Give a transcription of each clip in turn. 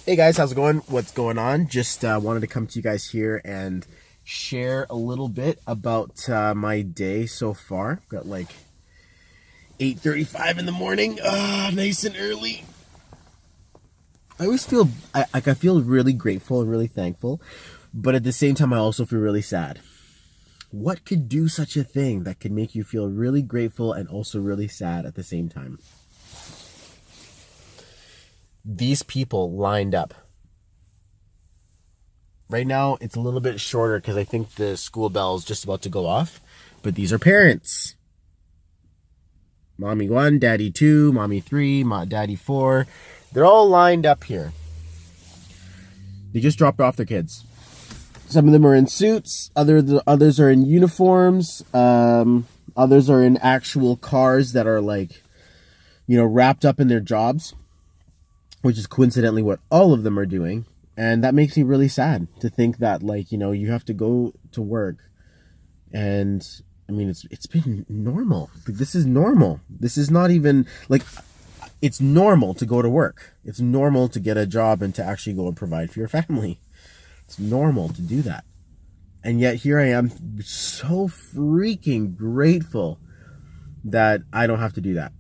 Hey guys, how's it going? What's going on? Just wanted to come to you guys here and share a little bit about my day so far. Got like 8:35 in the morning. Nice and early. I always feel I feel really grateful and really thankful, but at the same time I also feel really sad. What could do such a thing that could make you feel really grateful and also really sad at the same time? These people lined up. Right now, it's a little bit shorter because I think the school bell is just about to go off. But these are parents. Mommy 1, Daddy 2, Mommy 3, Daddy 4. They're all lined up here. They just dropped off their kids. Some of them are in suits. Others are in uniforms. Others are in actual cars that are like, wrapped up in their jobs, which is coincidentally what all of them are doing. And that makes me really sad to think that, you have to go to work. And I mean, it's been normal. This is normal. This is not even it's normal to go to work. It's normal to get a job and to actually go and provide for your family. It's normal to do that. And yet here I am, so freaking grateful that I don't have to do that.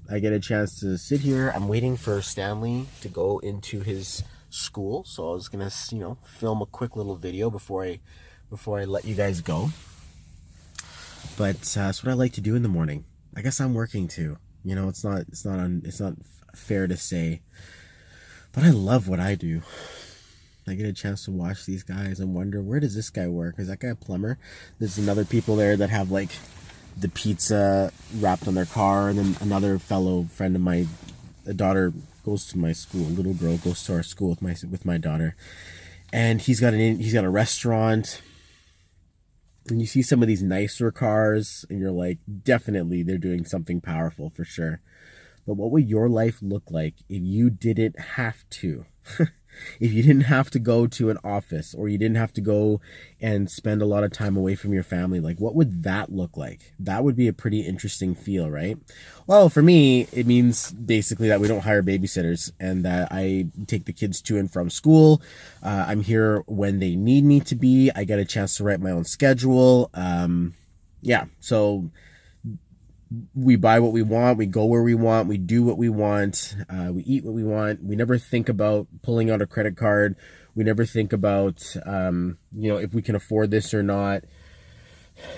I get a chance to sit here. I'm waiting for Stanley to go into his school, so I was gonna film a quick little video before I let you guys go. But that's what I like to do in the morning. I guess I'm working too. It's not fair to say, but I love what I do. I get a chance to watch these guys and wonder, where does this guy work? Is that guy a plumber? There's another people there that have like the pizza wrapped on their car, and then another fellow friend of my daughter goes to my school. A little girl goes to our school with my daughter, and he's got a restaurant. And you see some of these nicer cars, and you're like, definitely they're doing something powerful for sure. But what would your life look like if you didn't have to? If you didn't have to go to an office, or you didn't have to go and spend a lot of time away from your family, what would that look like? That would be a pretty interesting feel, right? Well, for me, it means basically that we don't hire babysitters and that I take the kids to and from school. I'm here when they need me to be. I get a chance to write my own schedule. So we buy what we want, we go where we want, we do what we want, we eat what we want. We never think about pulling out a credit card. We never think about, if we can afford this or not.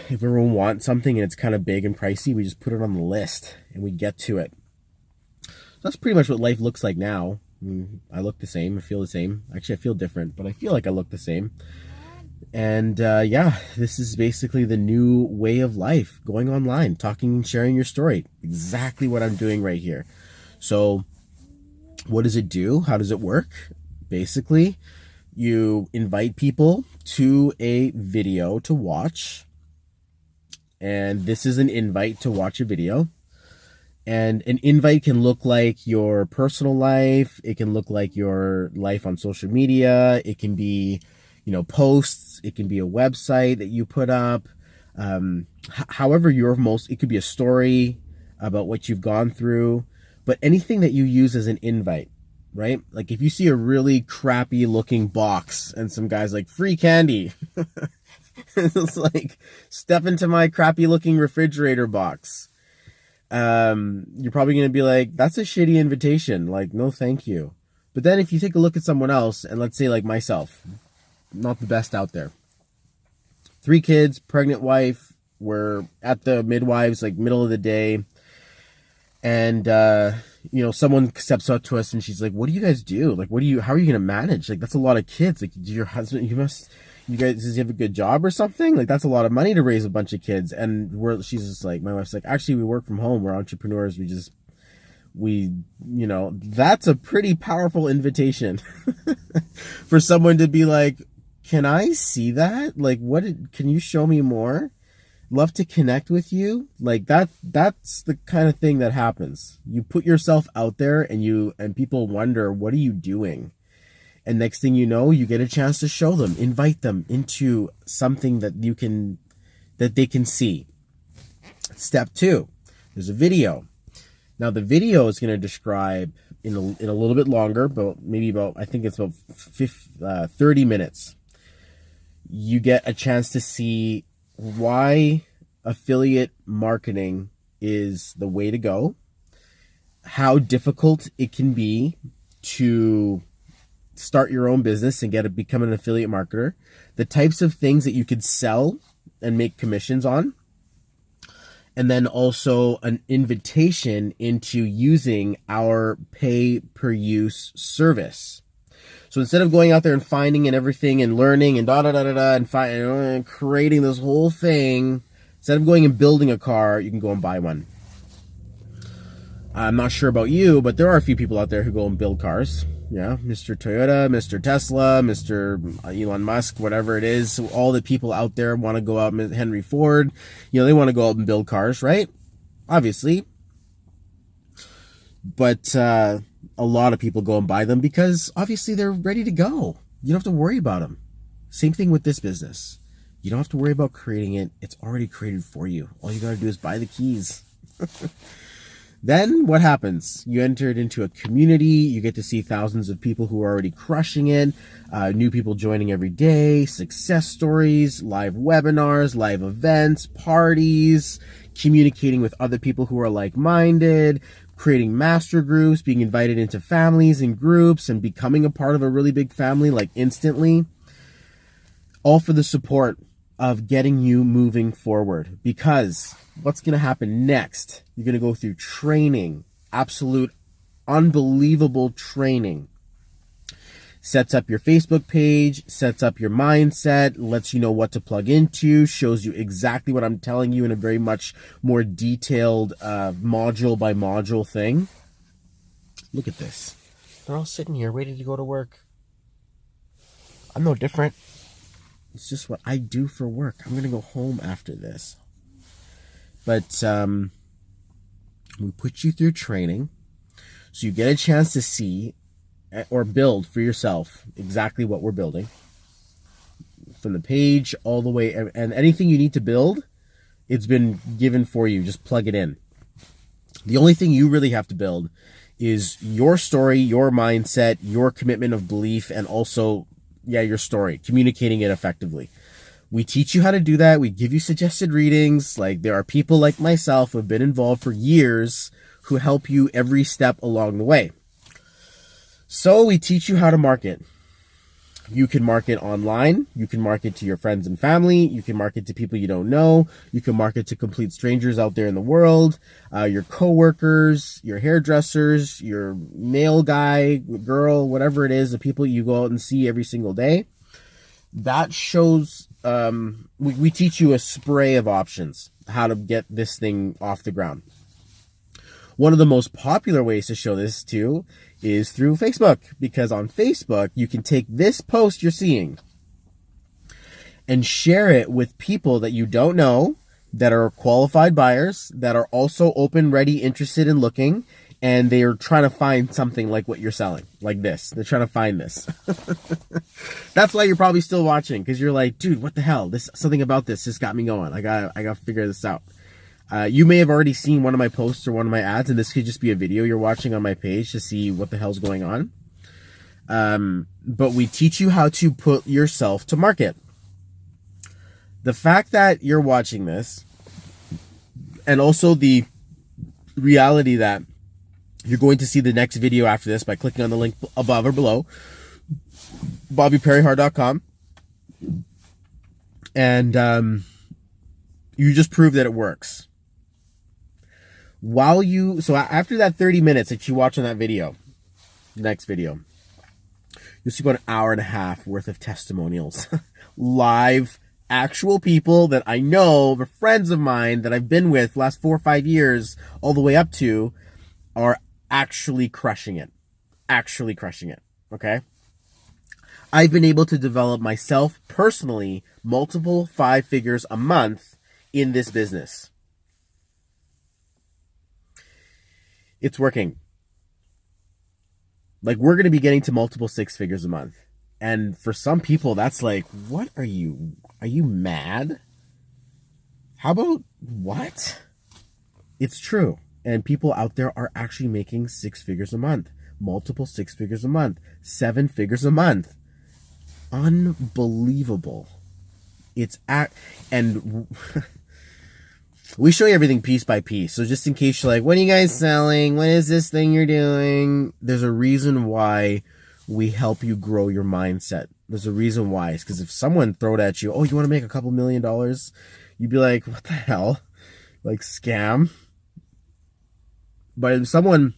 If everyone wants something and it's kind of big and pricey, we just put it on the list and we get to it. So that's pretty much what life looks like now. I look the same, I feel the same. Actually, I feel different, but I feel like I look the same. And this is basically the new way of life, going online, talking and sharing your story. Exactly what I'm doing right here. So what does it do? How does it work? Basically, you invite people to a video to watch. And this is an invite to watch a video. And an invite can look like your personal life. It can look like your life on social media. It can be posts. It can be a website that you put up. However it could be a story about what you've gone through, but anything that you use as an invite, right? Like if you see a really crappy looking box and some guy's like, free candy. It's like, step into my crappy looking refrigerator box. You're probably going to be like, that's a shitty invitation. Like, no, thank you. But then if you take a look at someone else, and let's say like myself, not the best out there. 3 kids, pregnant wife. We're at the midwives, like middle of the day. And, someone steps up to us and she's like, what do you guys do? Like, how are you going to manage? Like, that's a lot of kids. Like, do your husband, does he have a good job or something? Like, that's a lot of money to raise a bunch of kids. And she's just like, my wife's like, actually, we work from home. We're entrepreneurs. That's a pretty powerful invitation for someone to be like, can I see that? Like, can you show me more? Love to connect with you. Like that's the kind of thing that happens. You put yourself out there and people wonder, what are you doing? And next thing you know, you get a chance to show them, invite them into something that they can see. Step 2, there's a video. Now the video is going to describe in a little bit longer, but maybe about, I think it's about 30 minutes. You get a chance to see why affiliate marketing is the way to go, how difficult it can be to start your own business and become an affiliate marketer, the types of things that you could sell and make commissions on, and then also an invitation into using our pay-per-use service. So instead of going out there and finding and everything and learning and and creating this whole thing, instead of going and building a car, you can go and buy one. I'm not sure about you, but there are a few people out there who go and build cars. Yeah, Mr. Toyota, Mr. Tesla, Mr. Elon Musk, whatever it is. So all the people out there want to go out, Henry Ford, they want to go out and build cars, right? Obviously. But a lot of people go and buy them because obviously they're ready to go. You don't have to worry about them. Same thing with this business. You don't have to worry about creating it. It's already created for you. All you got to do is buy the keys. Then what happens? You enter it into a community. You get to see thousands of people who are already crushing it, new people joining every day, success stories, live webinars, live events, parties, communicating with other people who are like-minded, creating master groups, being invited into families and groups, and becoming a part of a really big family like instantly. All for the support of getting you moving forward. Because what's going to happen next? You're going to go through training, absolute unbelievable training. Sets up your Facebook page, sets up your mindset, lets you know what to plug into, shows you exactly what I'm telling you in a very much more detailed module by module thing. Look at this. They're all sitting here ready to go to work. I'm no different. It's just what I do for work. I'm going to go home after this. But we put you through training so you get a chance to see or build for yourself exactly what we're building. From the page all the way, and anything you need to build, it's been given for you. Just plug it in. The only thing you really have to build is your story, your mindset, your commitment of belief, and also, your story, communicating it effectively. We teach you how to do that. We give you suggested readings. Like, there are people like myself who have been involved for years who help you every step along the way. So we teach you how to market. You can market online. You can market to your friends and family. You can market to people you don't know. You can market to complete strangers out there in the world, your coworkers, your hairdressers, your mail guy, girl, whatever it is, the people you go out and see every single day. That shows, we teach you a spray of options, how to get this thing off the ground. One of the most popular ways to show this too is through Facebook, because on Facebook, you can take this post you're seeing and share it with people that you don't know, that are qualified buyers, that are also open, ready, interested in looking, and they are trying to find something like what you're selling, like this. They're trying to find this. That's why you're probably still watching, because you're like, dude, what the hell? Something about this just got me going. I got to figure this out. You may have already seen one of my posts or one of my ads, and this could just be a video you're watching on my page to see what the hell's going on. But we teach you how to put yourself to market. The fact that you're watching this, and also the reality that you're going to see the next video after this by clicking on the link above or below, BobbyPerryhart.com, and you just prove that it works. So after that 30 minutes that you watch on that video, the next video, you'll see about an hour and a half worth of testimonials. Live, actual people that I know, the friends of mine that I've been with the last 4 or 5 years, all the way up to, are actually crushing it. Actually crushing it. Okay? I've been able to develop myself personally multiple 5 figures a month in this business. It's working. Like, we're going to be getting to multiple 6 figures a month. And for some people, that's like, what are you mad? How about what? It's true. And people out there are actually making 6 figures a month. multiple 6 figures a month, 7 figures a month. Unbelievable. And we show you everything piece by piece. So just in case you're like, what are you guys selling? What is this thing you're doing? There's a reason why we help you grow your mindset. There's a reason why. It's because if someone throwed at you, oh, you want to make a couple $1 million? You'd be like, what the hell? Like, scam? But if someone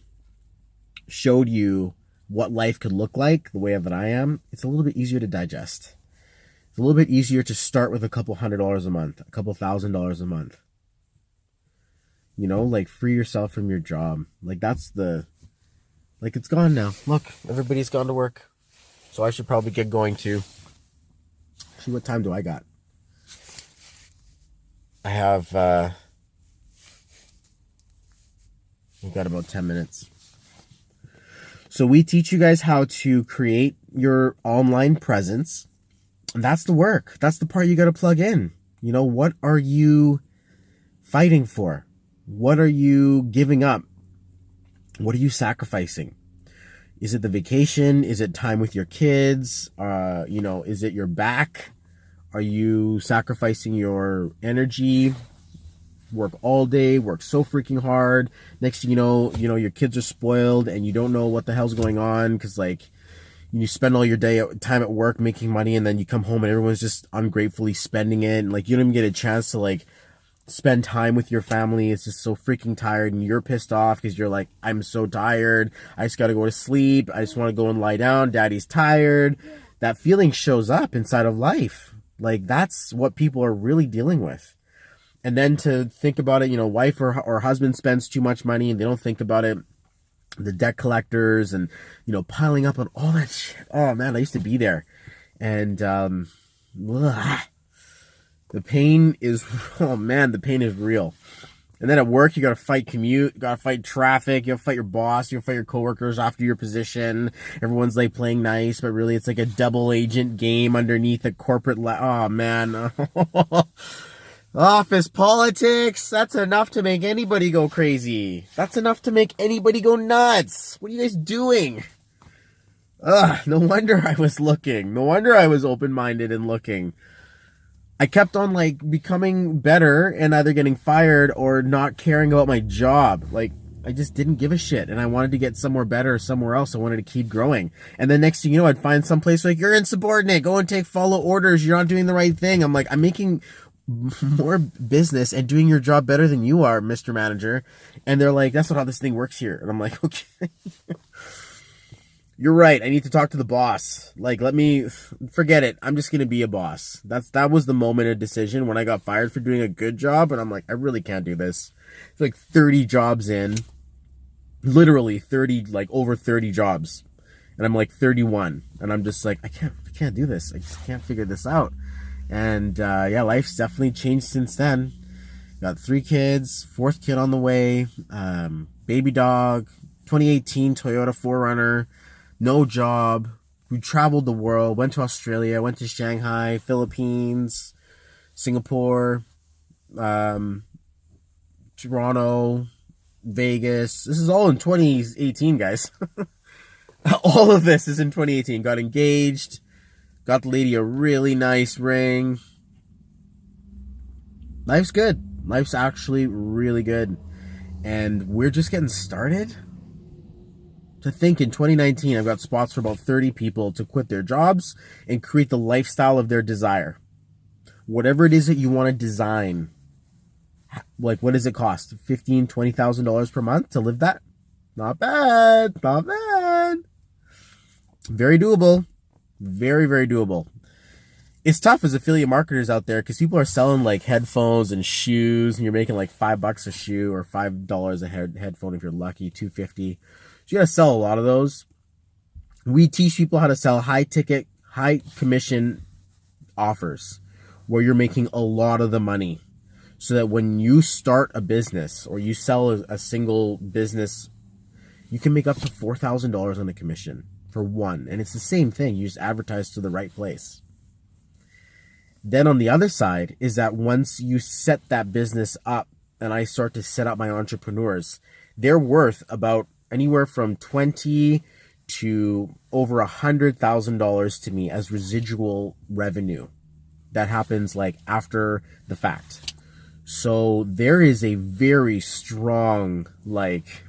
showed you what life could look like the way that I am, it's a little bit easier to digest. It's a little bit easier to start with a couple $100 a month, a couple $1,000 a month. You know, like, free yourself from your job. Like, it's gone now. Look, everybody's gone to work. So I should probably get going too. See, what time do I got? I have, we've got about 10 minutes. So we teach you guys how to create your online presence. And that's the work. That's the part you got to plug in. You know, what are you fighting for? What are you giving up? What are you sacrificing? Is it the vacation? Is it time with your kids? Is it your back? Are you sacrificing your energy? Work all day, work so freaking hard. Next thing you know, your kids are spoiled and you don't know what the hell's going on because, like, you spend all your time at work making money and then you come home and everyone's just ungratefully spending it. And, like, you don't even get a chance to, like, spend time with your family. It's just so freaking tired and you're pissed off because you're like, I'm so tired. I just got to go to sleep. I just want to go and lie down. Daddy's tired. That feeling shows up inside of life. Like, that's what people are really dealing with. And then to think about it, wife or husband spends too much money and they don't think about it. The debt collectors and, piling up on all that shit. Oh man, I used to be there. And, the pain is, the pain is real. And then at work, you got to fight commute, you got to fight traffic, you got to fight your boss, you got to fight your coworkers after your position. Everyone's like playing nice, but really it's like a double agent game underneath a corporate, oh man. Office politics, that's enough to make anybody go crazy. That's enough to make anybody go nuts. What are you guys doing? No wonder I was looking. No wonder I was open-minded and looking. I kept on, like, becoming better and either getting fired or not caring about my job. Like, I just didn't give a shit. And I wanted to get somewhere better somewhere else. I wanted to keep growing. And then next thing you know, I'd find someplace like, you're insubordinate. Go and follow orders. You're not doing the right thing. I'm like, I'm making more business and doing your job better than you are, Mr. Manager. And they're like, that's not how this thing works here. And I'm like, okay. You're right. I need to talk to the boss. Like, forget it. I'm just going to be a boss. That was the moment of decision when I got fired for doing a good job. And I'm like, I really can't do this. It's like 30 jobs in, literally 30, like over 30 jobs. And I'm like 31. And I'm just like, I can't do this. I just can't figure this out. And, life's definitely changed since then. Got 3 kids, 4th kid on the way, baby dog, 2018 Toyota 4Runner. No job. We traveled the world, went to Australia, went to Shanghai, Philippines, Singapore, Toronto, Vegas. This is all in 2018, guys. All of this is in 2018. Got engaged, got the lady a really nice ring. Life's good. Life's actually really good. And we're just getting started. To think in 2019, I've got spots for about 30 people to quit their jobs and create the lifestyle of their desire. Whatever it is that you want to design. Like, what does it cost? $15,000, $20,000 per month to live that? Not bad. Not bad. Very doable. Very, very doable. It's tough as affiliate marketers out there because people are selling like headphones and shoes and you're making like $5 a shoe or $5 a headphone if you're lucky, $2.50. You gotta sell a lot of those. We teach people how to sell high ticket, high commission offers where you're making a lot of the money so that when you start a business or you sell a single business, you can make up to $4,000 on the commission for one. And it's the same thing. You just advertise to the right place. Then on the other side is that once you set that business up and I start to set up my entrepreneurs, they're worth about anywhere from 20 to over $100,000 to me as residual revenue that happens like after the fact. So there is a very strong like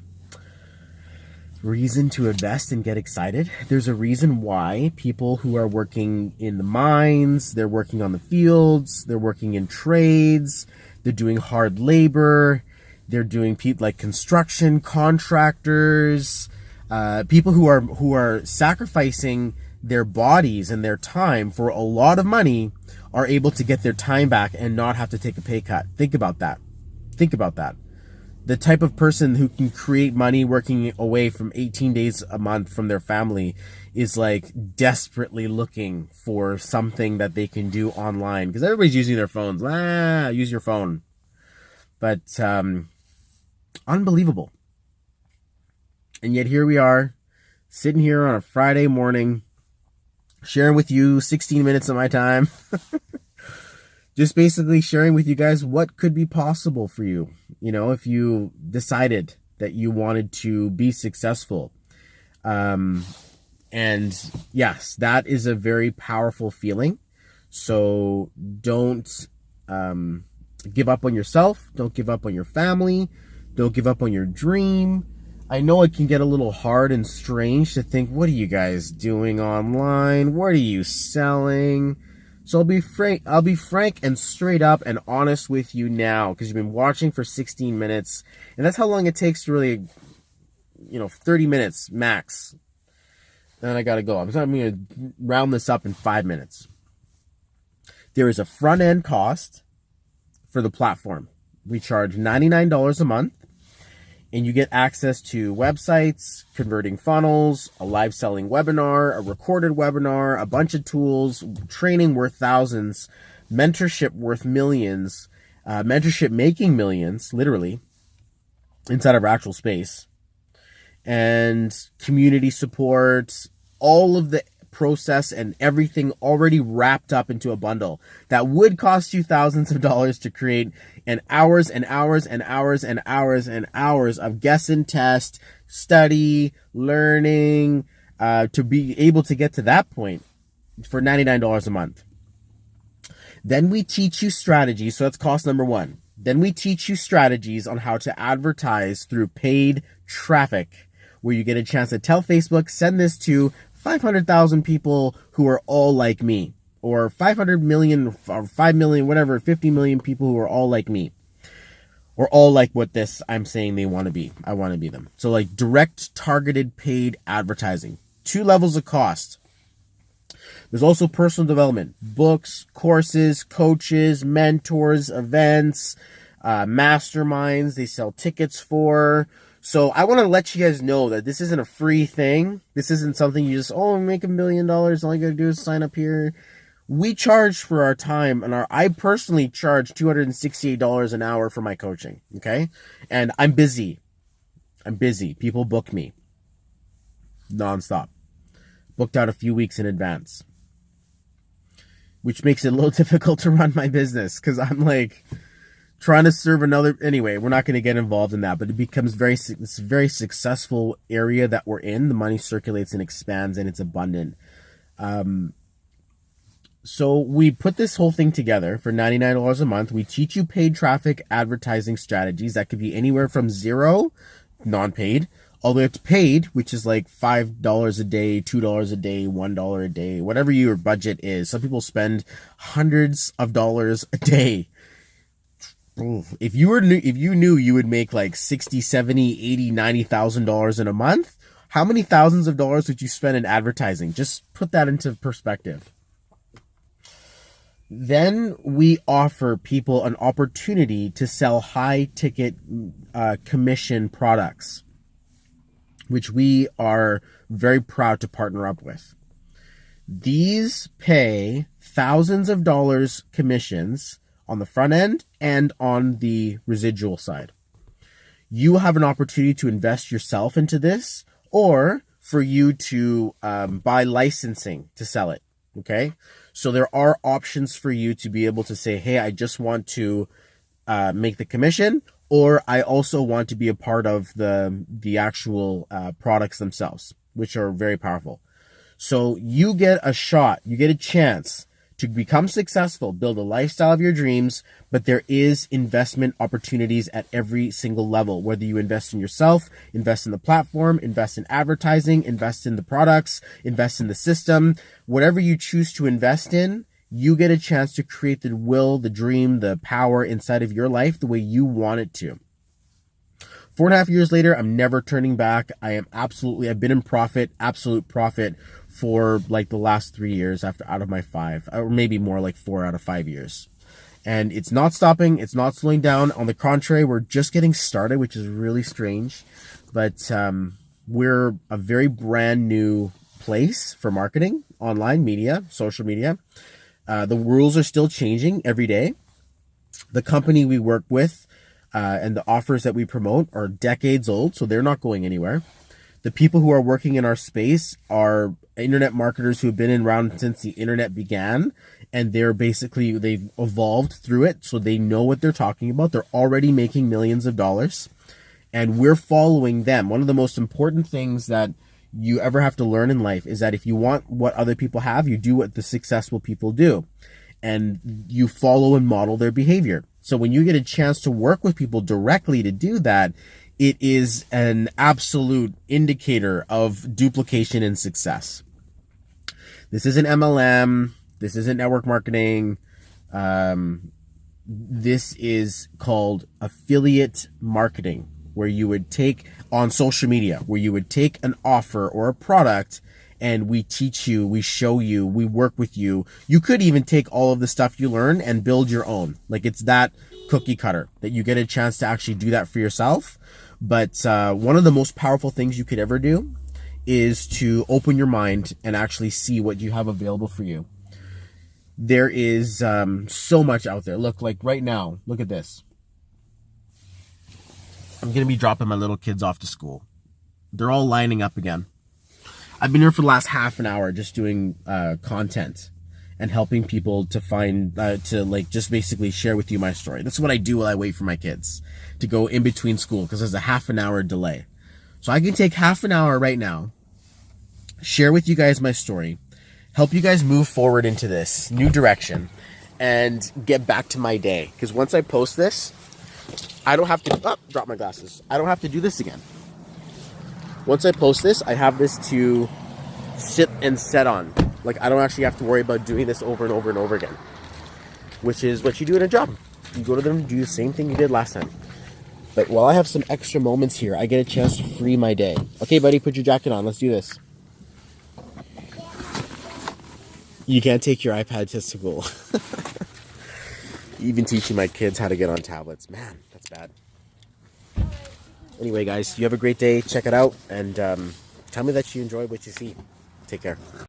reason to invest and get excited. There's a reason why people who are working in the mines, they're working on the fields, they're working in trades, they're doing hard labor, they're doing like construction contractors, people who are sacrificing their bodies and their time for a lot of money are able to get their time back and not have to take a pay cut. Think about that. Think about that. The type of person who can create money working away from 18 days a month from their family is like desperately looking for something that they can do online, because everybody's using their phones. Use your phone. But unbelievable. And yet here we are, sitting here on a Friday morning, sharing with you 16 minutes of my time. Just basically sharing with you guys what could be possible for you, you know, if you decided that you wanted to be successful. And yes, that is a very powerful feeling. So don't give up on yourself. Don't give up on your family. Don't give up on your dream. I know it can get a little hard and strange to think, what are you guys doing online? What are you selling? So I'll be frank and straight up and honest with you now, because you've been watching for 16 minutes, and that's how long it takes to really, 30 minutes max. Then I gotta go. I'm going to round this up in 5 minutes. There is a front end cost for the platform. We charge $99 a month, and you get access to websites, converting funnels, a live selling webinar, a recorded webinar, a bunch of tools, training worth thousands, mentorship worth millions, mentorship making millions, literally, inside of our actual space, and community support, all of the process and everything already wrapped up into a bundle that would cost you thousands of dollars to create, and hours and hours and hours and hours and hours of guess and test, study, learning, to be able to get to that point for $99 a month. Then we teach you strategies. So that's cost number one. Then we teach you strategies on how to advertise through paid traffic, where you get a chance to tell Facebook, send this to 500,000 people who are all like me, or 500 million or 5 million, whatever, 50 million people who are all like me, or all like what this I'm saying they want to be. I want to be them. So like direct targeted paid advertising, 2 levels of cost. There's also personal development, books, courses, coaches, mentors, events, masterminds they sell tickets for. So I want to let you guys know that this isn't a free thing. This isn't something you just, make $1 million. All you got to do is sign up here. We charge for our time, and I personally charge $268 an hour for my coaching. Okay. And I'm busy. People book me nonstop, booked out a few weeks in advance, which makes it a little difficult to run my business, because I'm like trying to serve another. Anyway, we're not going to get involved in that, but it becomes it's a very successful area that we're in. The money circulates and expands, and it's abundant. So we put this whole thing together for $99 a month. We teach you paid traffic advertising strategies that could be anywhere from zero, non-paid, all the way up to paid, which is like $5 a day, $2 a day, $1 a day, whatever your budget is. Some people spend hundreds of dollars a day. If you knew you would make like $60, $70, $80, $90,000 in a month, how many thousands of dollars would you spend in advertising? Just put that into perspective. Then we offer people an opportunity to sell high ticket commission products, which we are very proud to partner up with. These pay thousands of dollars commissions on the front end and on the residual side. You have an opportunity to invest yourself into this, or for you to buy licensing to sell it. Okay. So there are options for you to be able to say, hey, I just want to make the commission, or I also want to be a part of the actual products themselves, which are very powerful. So you get a shot, you get a chance to become successful, build a lifestyle of your dreams, but there is investment opportunities at every single level, whether you invest in yourself, invest in the platform, invest in advertising, invest in the products, invest in the system, whatever you choose to invest in, you get a chance to create the will, the dream, the power inside of your life the way you want it to. 4.5 years later, I'm never turning back. I've been in profit, absolute profit for like the last 3 years out of my 5, or maybe more like 4 out of 5 years. And it's not stopping. It's not slowing down. On the contrary, we're just getting started, which is really strange. But we're a very brand new place for marketing, online media, social media. The rules are still changing every day. The company we work with and the offers that we promote are decades old, so they're not going anywhere. The people who are working in our space are internet marketers who have been around since the internet began, and they've evolved through it, so they know what they're talking about. They're already making millions of dollars, and we're following them. One of the most important things that you ever have to learn in life is that if you want what other people have, you do what the successful people do, and you follow and model their behavior. So when you get a chance to work with people directly to do that, it is an absolute indicator of duplication and success. This isn't MLM. This isn't network marketing. This is called affiliate marketing, where you would take on social media, where you would take an offer or a product and we teach you, we show you, we work with you. You could even take all of the stuff you learn and build your own. Like, it's that cookie cutter that you get a chance to actually do that for yourself. But one of the most powerful things you could ever do is to open your mind and actually see what you have available for you. There is so much out there. Look, like right now, look at this. I'm going to be dropping my little kids off to school. They're all lining up again. I've been here for the last half an hour just doing content and helping people to find, just basically share with you my story. That's what I do while I wait for my kids to go in between school, because there's a half an hour delay. So I can take half an hour right now, share with you guys my story, help you guys move forward into this new direction, and get back to my day. Because once I post this, I don't have to, drop my glasses. I don't have to do this again. Once I post this, I have this to sit and set on. Like, I don't actually have to worry about doing this over and over and over again, which is what you do in a job. You go to them and do the same thing you did last time. But while I have some extra moments here, I get a chance to free my day. Okay, buddy, put your jacket on. Let's do this. You can't take your iPad to school. Even teaching my kids how to get on tablets. Man, that's bad. Anyway, guys, you have a great day. Check it out. And tell me that you enjoyed what you see. Take care.